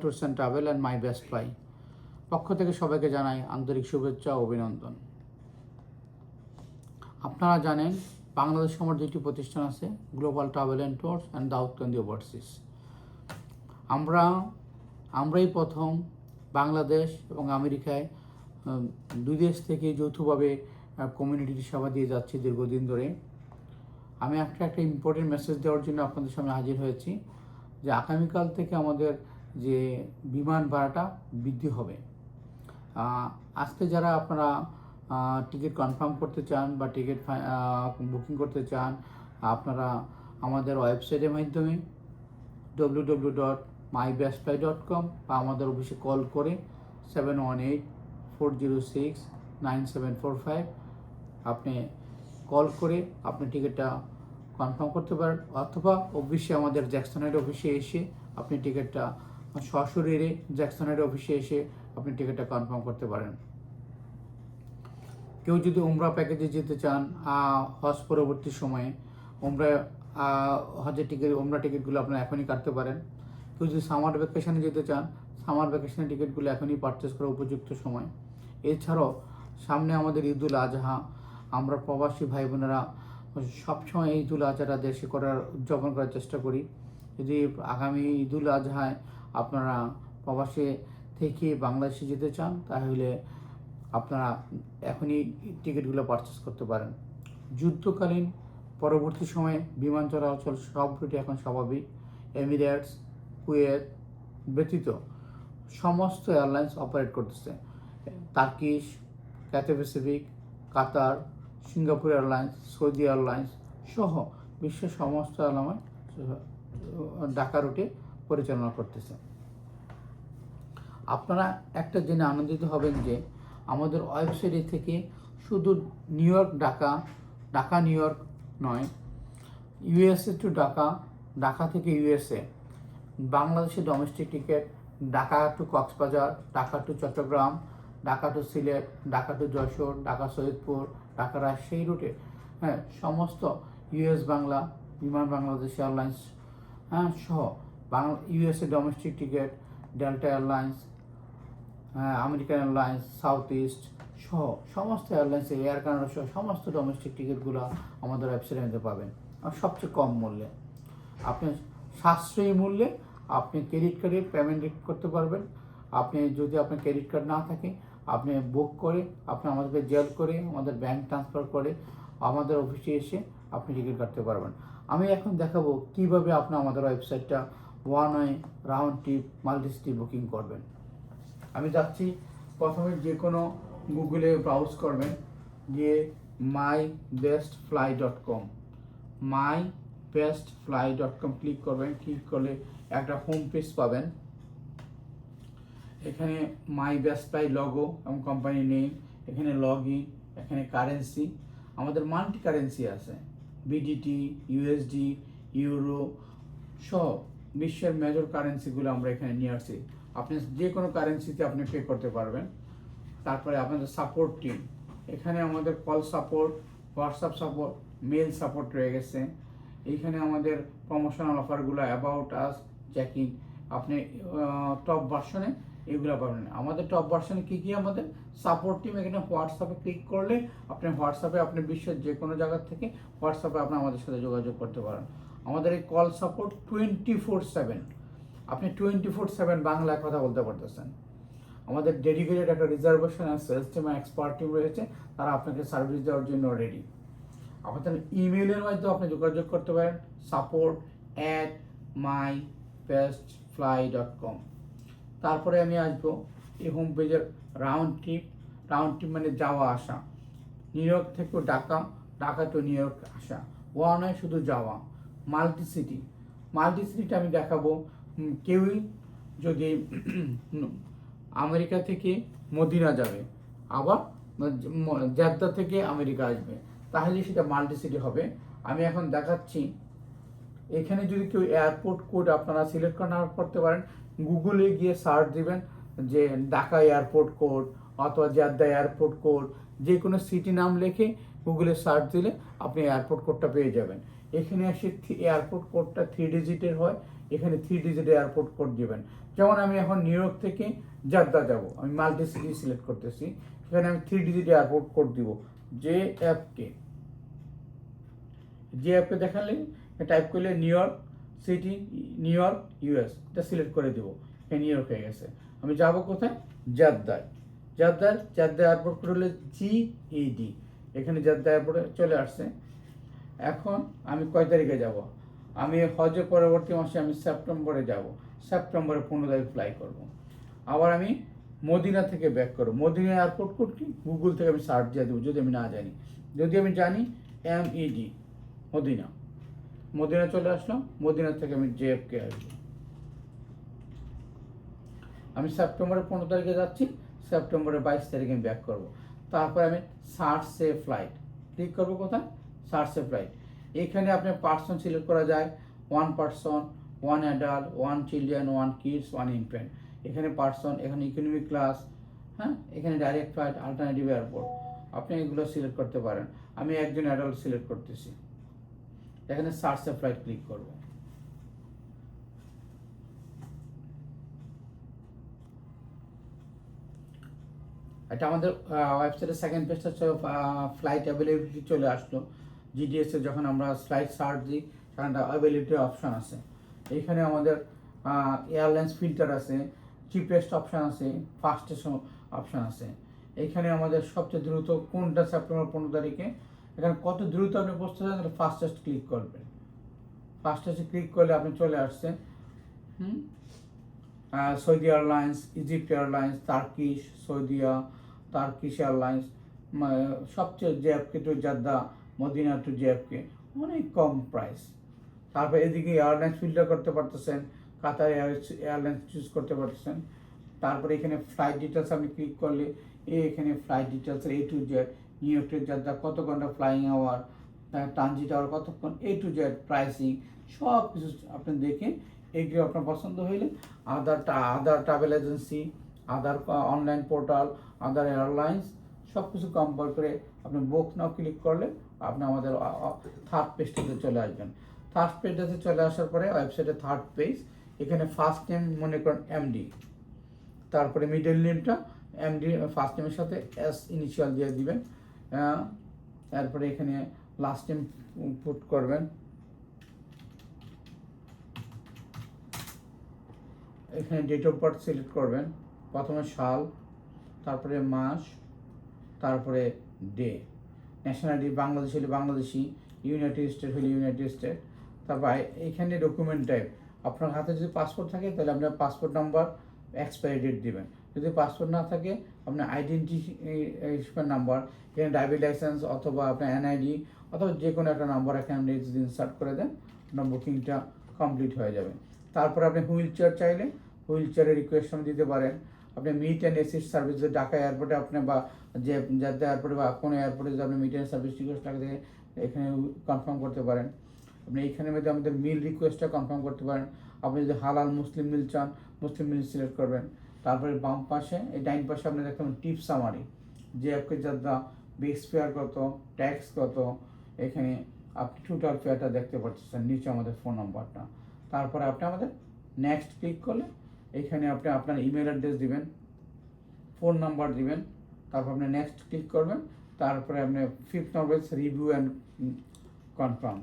Tours and travel and my best fly পক্ষ থেকে সবাইকে জানাই আন্তরিক শুভেচ্ছা ও অভিনন্দন। আপনারা জানেন বাংলাদেশে আমার দুইটি প্রতিষ্ঠান আছে, global travel and tours and Daudkandi overseas. আমরাই প্রথম বাংলাদেশ এবং আমেরিকায় দুই দেশ থেকে যৌথভাবে কমিউনিটির সেবা দিয়ে যাচ্ছি দীর্ঘদিন ধরে। আমি একটা ইম্পর্টেন্ট মেসেজ দেওয়ার জন্য আপনাদের সামনে হাজির হয়েছি যে আগামীকাল থেকে আমাদের যে বিমান ভাড়াটা বৃদ্ধি হবে। আজকে যারা আপনারা টিকিট কনফার্ম করতে চান বা টিকিট বুকিং করতে চান, আপনারা আমাদের ওয়েবসাইটের মাধ্যমে www.mybestfly.com বা আমাদের অফিসে কল করে 718-406-9745 আপনি কল করে আপনি টিকিটটা কনফার্ম করতে পারেন, অথবা অফিসে আমাদের জ্যাকসনের অফিসে এসে আপনি টিকিটটা সশরীরে জ্যাকসনের অফিসে এসে আপনি টিকিটটা কনফার্ম করতে পারেন। কেউ যদি উমরা প্যাকেজে যেতে চান হজ পরবর্তী সময়ে উমরা টিকিটগুলো আপনারা এখনই কাটতে পারেন। কেউ যদি সামার ভ্যাকেশনে যেতে চান, সামার ভ্যাকেশনের টিকিটগুলো এখনই পারচেস করা উপযুক্ত সময়। এছাড়াও সামনে আমাদের ঈদুল আজহা, আমরা প্রবাসী ভাই বোনেরা সবসময় ঈদুল আজহাটা দেশে উদযাপন করার চেষ্টা করি। যদি আগামী ঈদুল আজহায় আপনারা প্রবাসে থেকে বাংলাদেশে যেতে চান, তাহলে আপনারা এখনই টিকিটগুলো পারচেস করতে পারেন। যুদ্ধকালীন পরবর্তী সময়ে বিমান চলাচল সব রুটে এখন স্বাভাবিক। এমিরেটস, কুয়েত ব্যতীত সমস্ত এয়ারলাইন্স অপারেট করতেছে। টার্কিশ, ক্যাথে প্যাসিফিক, কাতার, সিঙ্গাপুর এয়ারলাইন্স, সৌদি এয়ারলাইন্স সহ বিশ্বের সমস্ত এয়ারলাইন্স ঢাকা রুটে পরিচালনা করতেছে। আপনারা একটা জেনে আনন্দিত হবেন যে আমাদের ওয়েবসাইটে থেকে শুধু New York Dhaka New York নয়, ইউএসএ টু ঢাকা থেকে ইউএসএ, বাংলাদেশের domestic ticket, Dhaka to Cox's Bazar, Dhaka to Chattogram, Dhaka to Sylhet, Dhaka to Jashore, Dhaka Saidpur, Dhaka Rajshahi রুটে সমস্ত ইউএস বাংলা বিমান বাংলাদেশ এয়ারলাইন্স সহ USA domestic ticket, Delta Airlines, American Airlines, South East সহ সমস্ত এয়ারলাইন্সে, এয়ার কানাডা সহ সমস্ত ডোমেস্টিক টিকিটগুলো আমাদের ওয়েবসাইটে নিতে পাবেন। আর সবচেয়ে কম মূল্যে, আপনি সাশ্রয়ী মূল্যে আপনি ক্রেডিট কার্ডে পেমেন্ট করতে পারবেন। যদি আপনার ক্রেডিট কার্ড না থাকে, আপনি বুক করে আপনি আমাদেরকে জেল করে আমাদের ব্যাংক ট্রান্সফার করে আমাদের অফিসে এসে আপনি টিকিট কাটতে পারবেন। আমি এখন দেখাবো কিভাবে আপনি আমাদের ওয়েবসাইটটা one way round trip multi booking করবেন। আমি যাচ্ছি, প্রথমে যে কোনো গুগলে ব্রাউজ করবেন, গিয়ে mybestfly.com ক্লিক করবেন। ক্লিক করলে একটা হোম পেজ পাবেন। এখানে মাই বেস্ট ফ্লাই লোগো এবং কোম্পানি নেম, এখানে লগ ইন, এখানে কারেন্সি, আমাদের মাল্টি কারেন্সি আছে, বিডিটি, ইউএসডি, ইউরো সহ বিশ্বের মেজর কারেন্সিগুলো আমরা এখানে নিয়ে আসছি। আপনি যে কোনো কারেন্সিতে আপনি পে করতে পারবেন। তারপরে আপনাদের সাপোর্ট টিম, এখানে আমাদের call support, WhatsApp support, mail support রয়ে গেছে। এইখানে আমাদের প্রমোশনাল অফারগুলো, অ্যাবাউট আস, চেকিং, আপনি টপ ভার্সনে এগুলো পাবেন। আমাদের টপ ভার্সনে কী কী আমাদের সাপোর্ট টিম, এখানে হোয়াটসঅ্যাপে ক্লিক করলে আপনি বিশ্বের যে কোনো জায়গার থেকে হোয়াটসঅ্যাপে আপনি আমাদের সাথে যোগাযোগ করতে পারেন। আমাদের এই কল সাপোর্ট 24/7, আপনি 24/7 বাংলায় কথা বলতে পারতেছেন। আমাদের ডেডিকেটেড একটা রিজার্ভেশন আর সেলস টিম আর এক্সপার্ট টিম রয়েছে, তারা আপনাকে সার্ভিস দেওয়ার জন্য রেডি। আপনাদের ইমেলের মাধ্যমে আপনি যোগাযোগ করতে পারেন support@mybestfly.com। তারপরে আমি আসবো এই হোম পেজের রাউন্ড ট্রিপ মানে যাওয়া আসা, নিউ ইয়র্ক থেকে ঢাকা টু নিউ ইয়র্ক আসা, ওয়ান হয় শুধু যাওয়া। মাল্টি সিটিটা আমি দেখাবো। কেউই যদি আমেরিকা থেকে মদিনা যাবে, আবার জেদ্দা থেকে আমেরিকা আসবে, তাহলে সেটা মাল্টি সিটি হবে। আমি এখন দেখাচ্ছি। এখানে যদি কেউ এয়ারপোর্ট কোড আপনারা সিলেক্ট করতে পারেন, গুগলে গিয়ে সার্চ দিবেন যে ঢাকা এয়ারপোর্ট কোড অথবা জেদ্দা এয়ারপোর্ট কোড, যে কোনো সিটি নাম লিখে গুগলে সার্চ দিলে আপনি এয়ারপোর্ট কোডটা পেয়ে যাবেন। এখানে এসে এয়ারপোর্ট কোডটা 3 ডিজিটের হয়, এখানে 3 ডিজিটের এয়ারপোর্ট কোড দিবেন। যেমন আমি এখন নিউ ইয়র্ক থেকে জাদ্দা যাব, আমি মাল্টি সিটি সিলেক্ট করতেছি, সেখানে আমি 3 ডিজিট এয়ারপোর্ট কোড দিব, JFK। JFK দেখালে টাইপ করলে new York city, new York US, এটা সিলেক্ট করে দেবো, নিউ ইয়র্ক হয়ে গেছে। আমি যাব কোথায়? জাদ্দায়। জাদ্দা এয়ারপোর্ট কোড হলে GED, এখানে জাদ্দা এয়ারপোর্টে চলে আসছে। এখন আমি কয় তারিখে যাব? আমি হজের পরবর্তী মাসে আমি সেপ্টেম্বরে যাব, সেপ্টেম্বরে 15 তারিখ ফ্লাই করব। আবার আমি মদিনা থেকে ব্যাক করব। মদিনা এয়ারপোর্ট কোড কি? গুগল থেকে আমি সার্চ দিয়ে দেবো যদি আমি না জানি। যদি আমি জানি MED, মদিনা চলে আসলাম। মদিনা থেকে আমি JFK আসবো। আমি সেপ্টেম্বরের 15 তারিখে যাচ্ছি, সেপ্টেম্বরের 22 তারিখে আমি ব্যাক করব। তারপরে আমি সার্চ সেভ ফ্লাইট ক্লিক করবো। কোথায়? Search save flight. এখানে আপনার পার্সন সিলেক্ট করা যায়, 1 person, 1 adult, 1 children, 1 kids, 1 infant. এখানে পার্সন, এখানে ইকোনমিক ক্লাস, হ্যাঁ, এখানে ডাইরেক্ট ফ্লাইট, অল্টারনেটিভ এয়ারপোর্ট, আপনি এগুলো সিলেক্ট করতে পারেন। আমি একজন অ্যাডাল্ট সিলেক্ট করতেছি, এখানে সার্চ সেভ ফ্লাইট ক্লিক করব। এটা আমাদের ওয়েবসাইটের সেকেন্ড পেজটা ফ্লাইট অ্যাভেলেবিলিটি চলে আসলো। GDS এ যখন আমরা ফ্লাইট সার্চ দিই, সেখানে অ্যাভেলেবিলিটি অপশান আছে। এইখানে আমাদের এয়ারলাইন্স ফিল্টার আছে, চিপেস্ট অপশান আছে, ফাস্টেস্ট অপশান আছে। এইখানে আমাদের সবচেয়ে দ্রুত কোনটা, সেপ্টেম্বর 15 তারিখে। এখানে কত দ্রুত আপনি বসতে চান, তাহলে ফাস্টেস্ট ক্লিক করবেন। ফাস্টেস্টে ক্লিক করলে আপনি চলে আসছে Saudi Airlines, Egypt Airlines, Turkish Airlines, সবচেয়ে JFK to Jeddah, Medina to JFK, অনেক কম প্রাইস। তারপর এদিকে এয়ারলাইন্স ফিল্টার করতে পারতেছেন, কাতার এয়ারলাইন্স চুজ করতে পারতেছেন। তারপরে এখানে ফ্লাইট ডিটেলস আপনি ক্লিক করলে এখানে ফ্লাইট ডিটেলসের A to Z, New York to Jeddah কত ঘন্টা ফ্লাইং আওয়ার, ট্রানজিট আওয়ার কতক্ষণ, A to Z প্রাইসিং, সব কিছু আপনি দেখে এগুলো আপনার পছন্দ হইলে other travel agency, other online portal, other airlines, সব কিছু কম্পেয়ার করে আপনি বুক নাও ক্লিক করলে আপনি আমাদের থার্ড পেজটাতে চলে আসবেন। থার্ড পেজটাতে চলে আসার পরে ওয়েবসাইটের থার্ড পেজ, এখানে ফার্স্ট নেম মনে করেন MD, তারপরে মিডল নেমটা MD, ফার্স্ট নেমের সাথে S ইনিশিয়াল দিয়ে দিবেন। তারপরে এখানে লাস্ট নেম পুট করবেন। এখানে ডেট অফ বার্থ সিলেক্ট করবেন, প্রথমে সাল, তারপরে মাস, তারপরে ডে। ন্যাশনালিটি বাংলাদেশ হলে বাংলাদেশি, ইউনাইটেড স্টেট হলে ইউনাইটেড স্টেট। তারপর এখানে ডকুমেন্ট টাইপ, আপনার হাতে যদি পাসপোর্ট থাকে তাহলে আপনার পাসপোর্ট নাম্বার, এক্সপায়ারি ডেট দেবেন। যদি পাসপোর্ট না থাকে আপনার আইডেন্টিফিকেশন নাম্বার, এখানে ড্রাইভিং লাইসেন্স অথবা আপনার NID অথবা যে কোনো একটা নাম্বার এখানে যদি ইনসার্ট করে দেন, আপনার বুকিংটা কমপ্লিট হয়ে যাবে। তারপর আপনি হুইল চেয়ার চাইলে হুইল চেয়ারের রিকোয়েশন দিতে পারেন। আপনি meet and assist service, Dhaka এয়ারপোর্টে আপনি বা যে জাদ্দা এয়ারপোর্টে বা কোনো এয়ারপোর্টে যদি আপনি মিট অ্যান্ড সার্ভিস রিকোয়েস্ট লাগে এখানে কনফার্ম করতে পারেন। আপনি এইখানের মধ্যে আমাদের মিল রিকোয়েস্টটা কনফার্ম করতে পারেন। আপনি যদি হালাল মুসলিম মিল চান, মুসলিম মিল সিলেক্ট করবেন। তারপরে বাম পাশে, এই ডাইন পাশে আপনি দেখতে পাবেন trip summary, JFK Jeddah base fare কত, ট্যাক্স কত, এখানে আপনি টোটাল ফেয়ারটা দেখতে পাচ্ছেন, নিচে আমাদের ফোন নাম্বারটা। তারপরে আপনি আমাদের নেক্সট ক্লিক করলে এখানে আপনি আপনার ইমেল অ্যাড্রেস দিবেন, ফোন নাম্বার দিবেন, তারপর আপনি নেক্সট ক্লিক করবেন। তারপরে আপনি 5th number review and confirm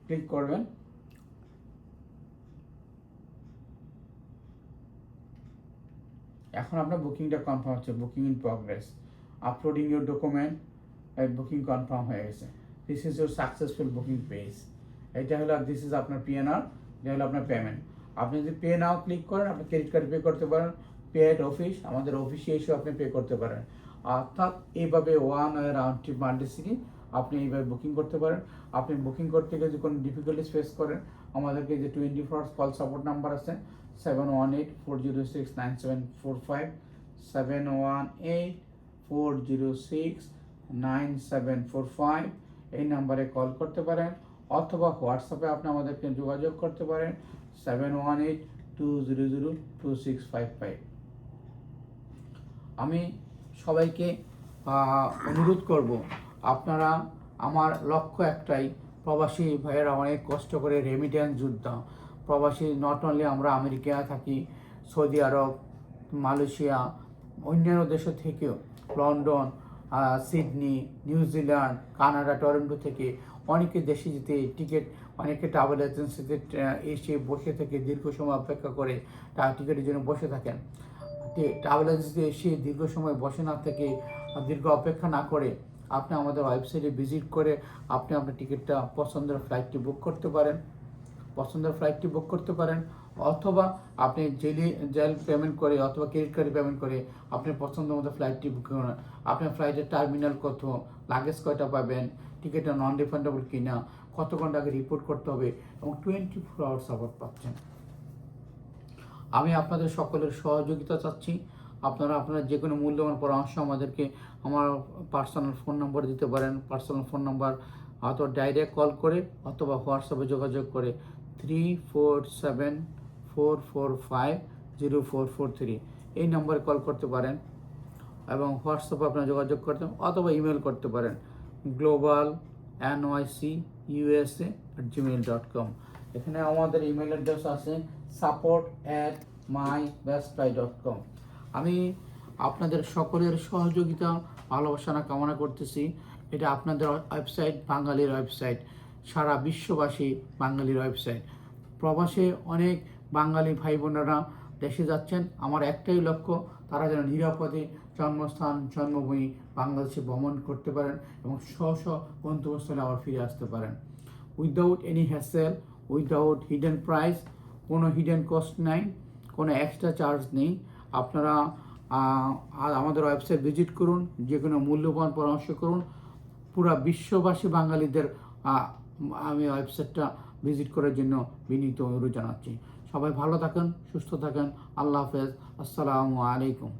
click করবেন। এখন আপনার বুকিংটা কনফার্ম হচ্ছে, booking in progress, uploading your document, booking confirm হয়ে গেছে। This is your successful booking page. এটা হলো, দিস ইজ আপনার PNR, এটা হলো আপনার পেমেন্ট। আপনি যদি পে নাও ক্লিক করেন, আপনি ক্রেডিট কার্ড পে করতে পারেন, পে অ্যাট অফিস, আমাদের অফিসে এসে আপনি পে করতে পারেন। অর্থাৎ এইভাবে one way round trip multi city আপনি এইভাবে বুকিং করতে পারেন। আপনি বুকিং করতে গিয়ে যদি কোনো ডিফিকাল্টিস ফেস করেন, আমাদেরকে যে 24 কল সাপোর্ট নাম্বার আছে 718-406-9745, 718-406-9745, এই নাম্বারে কল করতে পারেন, অথবা হোয়াটসঅ্যাপে আপনি আমাদেরকে যোগাযোগ করতে পারেন 718-200-2655। আমি সবাইকে অনুরোধ করব, আপনারা, আমার লক্ষ্য একটাই, প্রবাসী ভাইয়েরা অনেক কষ্ট করে রেমিটেন্স যোদ্ধা, প্রবাসী নট অনলি আমরা আমেরিকা থাকি, সৌদি আরব, মালয়েশিয়া, অন্যান্য দেশ থেকেও, London, Sydney, New Zealand, Canada, Toronto থেকে অনেকে দেশে যেতে টিকিট, অনেকে ট্রাভেল এজেন্সিতে এসে বসে থেকে দীর্ঘ সময় অপেক্ষা করে টিকিটের জন্য বসে থাকেন। ট্রাভেল এজেন্সিতে এসে দীর্ঘ সময় বসে না থেকে, দীর্ঘ অপেক্ষা না করে আপনি আমাদের ওয়েবসাইটে ভিজিট করে আপনি আপনার টিকিটটা পছন্দের ফ্লাইটটি বুক করতে পারেন, অথবা আপনি জেল পেমেন্ট করে অথবা ক্রেডিট কার্ডে পেমেন্ট করে আপনি পছন্দ মতো ফ্লাইটটি বুক করেন। আপনার ফ্লাইটের টার্মিনাল কত, লাগেজ কয়টা পাবেন, টিকিটটা নন রিফান্ডেবল কিনা, কত ঘন্টা আগে রিপোর্ট করতে হবে, এবং 24 আওয়ার সাপোর্ট পাচ্ছেন। আমি আপনাদের সকলের সহযোগিতা চাচ্ছি। আপনারা যে কোনো মূল্যবান পরামর্শ আমাদেরকে আমার পার্সোনাল ফোন নম্বর দিতে পারেন। পার্সোনাল ফোন নাম্বার অথবা ডাইরেক্ট কল করে অথবা হোয়াটসঅ্যাপে যোগাযোগ করে 3474450443 এই নম্বরে কল করতে পারেন, এবং হোয়াটসঅ্যাপে আপনারা যোগাযোগ করতে অথবা ইমেল করতে পারেন globalnycusa@gmail.com। এখানে আমাদের ইমেল অ্যাড্রেস আছে support@mybestfly.com। আমি আপনাদের সকলের সহযোগিতা ভালোবাসা কামনা করতেছি। এটা আপনাদের ওয়েবসাইট, বাঙালির ওয়েবসাইট, সারা বিশ্ববাসী বাঙালির ওয়েবসাইট। প্রবাসে অনেক বাঙালি ভাই বোনেরা দেশে যাচ্ছেন, আমার একটাই লক্ষ্য, তারা যেন নিরাপদে জন্মস্থান, জন্মভূমি বাংলাদেশে ভ্রমণ করতে পারেন এবং গন্তব্যস্থলে আবার ফিরে আসতে পারেন without any hassle, without hidden price, কোনো হিডেন কস্ট নাই, কোনো এক্সট্রা চার্জ নেই। আপনারা আমাদের ওয়েবসাইট ভিজিট করুন, যে কোনো মূল্যবান পরামর্শ করুন। পুরা বিশ্ববাসী বাঙালিদের আমি ওয়েবসাইটটা ভিজিট করার জন্য বিনীত অনুরোধ জানাচ্ছি। সবাই ভালো থাকেন, সুস্থ থাকেন। আল্লাহ হাফেজ। আসসালামু আলাইকুম।